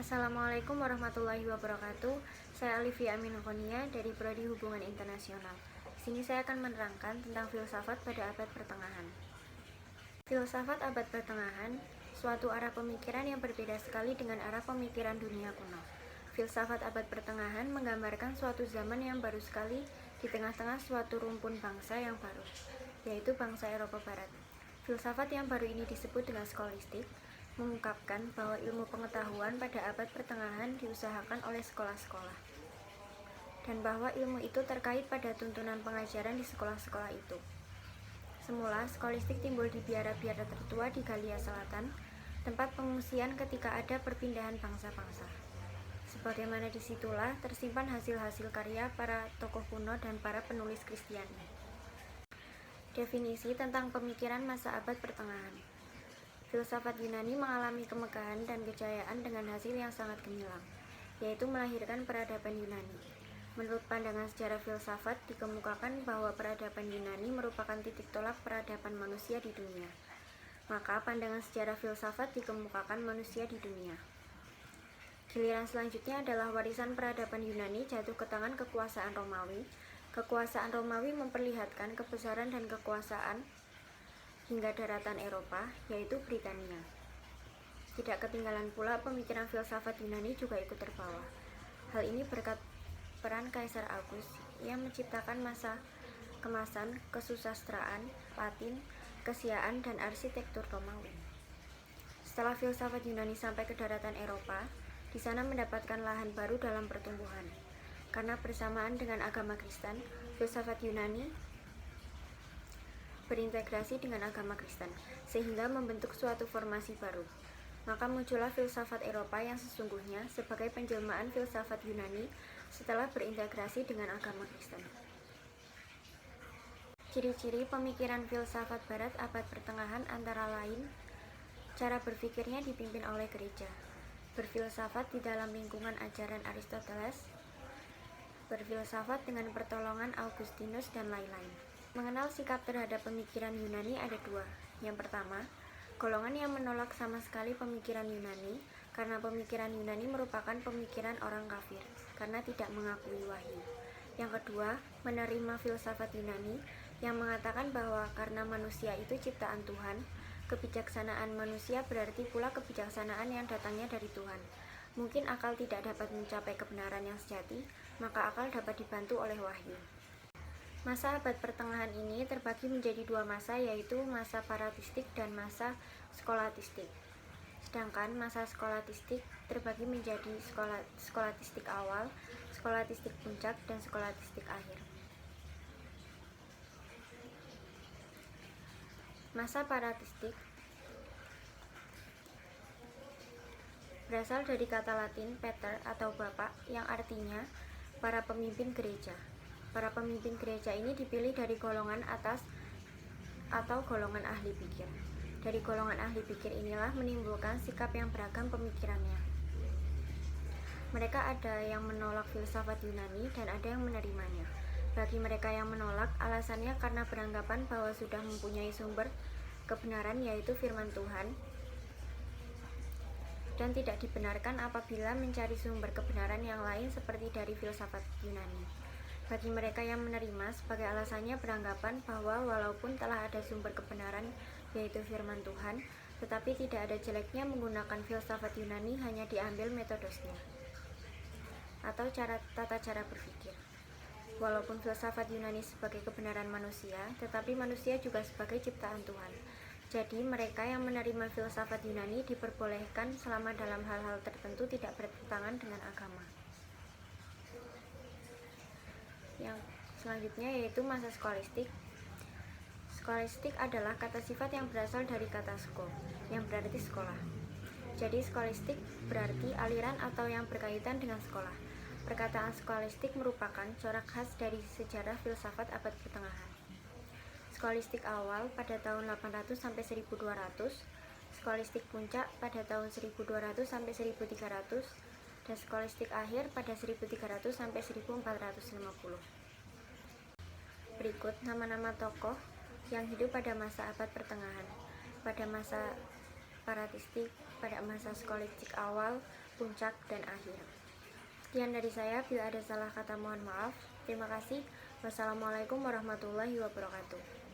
Assalamualaikum warahmatullahi wabarakatuh. Saya Alivia Aminukonia dari Prodi Hubungan Internasional. Di sini saya akan menerangkan tentang filsafat pada abad pertengahan. Filsafat abad pertengahan, suatu arah pemikiran yang berbeda sekali dengan arah pemikiran dunia kuno. Filsafat abad pertengahan menggambarkan suatu zaman yang baru sekali di tengah-tengah suatu rumpun bangsa yang baru, yaitu bangsa Eropa Barat. Filsafat yang baru ini disebut dengan skolastik, mengungkapkan bahwa ilmu pengetahuan pada abad pertengahan diusahakan oleh sekolah-sekolah, dan bahwa ilmu itu terkait pada tuntunan pengajaran di sekolah-sekolah itu. Semula, skolastik timbul di biara-biara tertua di Galia Selatan, tempat pengungsian ketika ada perpindahan bangsa-bangsa. Sebagaimana disitulah tersimpan hasil-hasil karya para tokoh kuno dan para penulis Kristiani. Definisi tentang pemikiran masa abad pertengahan. Filsafat Yunani mengalami kemegahan dan kejayaan dengan hasil yang sangat gemilang, yaitu melahirkan peradaban Yunani. Menurut pandangan sejarah filsafat, dikemukakan bahwa peradaban Yunani merupakan titik tolak peradaban manusia di dunia. Maka pandangan sejarah filsafat dikemukakan manusia di dunia. Giliran selanjutnya adalah warisan peradaban Yunani jatuh ke tangan kekuasaan Romawi. Kekuasaan Romawi memperlihatkan kebesaran dan kekuasaan hingga daratan Eropa, yaitu Britania. Tidak ketinggalan pula pemikiran filsafat Yunani juga ikut terbawa. Hal ini berkat peran Kaisar Augustus yang menciptakan masa kemasan kesusastraan, Latin, kesiaan, dan arsitektur Romawi. Setelah filsafat Yunani sampai ke daratan Eropa, di sana mendapatkan lahan baru dalam pertumbuhan. Karena bersamaan dengan agama Kristen, filsafat Yunani berintegrasi dengan agama Kristen, sehingga membentuk suatu formasi baru. Maka muncullah filsafat Eropa yang sesungguhnya sebagai penjelmaan filsafat Yunani setelah berintegrasi dengan agama Kristen. Ciri-ciri pemikiran filsafat Barat abad pertengahan antara lain, cara berpikirnya dipimpin oleh gereja, berfilsafat di dalam lingkungan ajaran Aristoteles, berfilsafat dengan pertolongan Augustinus, dan lain-lain. Mengenal sikap terhadap pemikiran Yunani ada dua. Yang pertama, golongan yang menolak sama sekali pemikiran Yunani karena pemikiran Yunani merupakan pemikiran orang kafir karena tidak mengakui wahyu. Yang kedua, menerima filsafat Yunani yang mengatakan bahwa karena manusia itu ciptaan Tuhan, kebijaksanaan manusia berarti pula kebijaksanaan yang datangnya dari Tuhan. Mungkin akal tidak dapat mencapai kebenaran yang sejati, maka akal dapat dibantu oleh wahyu. Masa abad pertengahan ini terbagi menjadi dua masa, yaitu masa paratistik dan masa skolatistik. Sedangkan masa skolatistik terbagi menjadi skolatistik awal, skolatistik puncak, dan skolatistik akhir. Masa paratistik berasal dari kata Latin pater atau bapak yang artinya para pemimpin gereja. Para pemimpin gereja ini dipilih dari golongan atas atau golongan ahli pikir. Dari golongan ahli pikir inilah menimbulkan sikap yang beragam pemikirannya. Mereka ada yang menolak filsafat Yunani dan ada yang menerimanya. Bagi mereka yang menolak, alasannya karena beranggapan bahwa sudah mempunyai sumber kebenaran, yaitu firman Tuhan, dan tidak dibenarkan apabila mencari sumber kebenaran yang lain seperti dari filsafat Yunani. Bagi mereka yang menerima, sebagai alasannya beranggapan bahwa walaupun telah ada sumber kebenaran, yaitu firman Tuhan, tetapi tidak ada jeleknya menggunakan filsafat Yunani, hanya diambil metodosnya atau tata cara berpikir. Walaupun filsafat Yunani sebagai kebenaran manusia, tetapi manusia juga sebagai ciptaan Tuhan. Jadi mereka yang menerima filsafat Yunani diperbolehkan selama dalam hal-hal tertentu tidak bertentangan dengan agama. Yang selanjutnya yaitu masa skolastik. Skolastik adalah kata sifat yang berasal dari kata sko, yang berarti sekolah. Jadi skolastik berarti aliran atau yang berkaitan dengan sekolah. Perkataan skolastik merupakan corak khas dari sejarah filsafat abad pertengahan. Skolastik awal pada tahun 800 sampai 1200, skolastik puncak pada tahun 1200 sampai 1300, dan skolastik akhir pada 1300 sampai 1450. Berikut nama-nama tokoh yang hidup pada masa abad pertengahan, pada masa paratistik, pada masa skolastik awal, puncak, dan akhir. Sekian dari saya, bila ada salah kata mohon maaf. Terima kasih. Wassalamualaikum warahmatullahi wabarakatuh.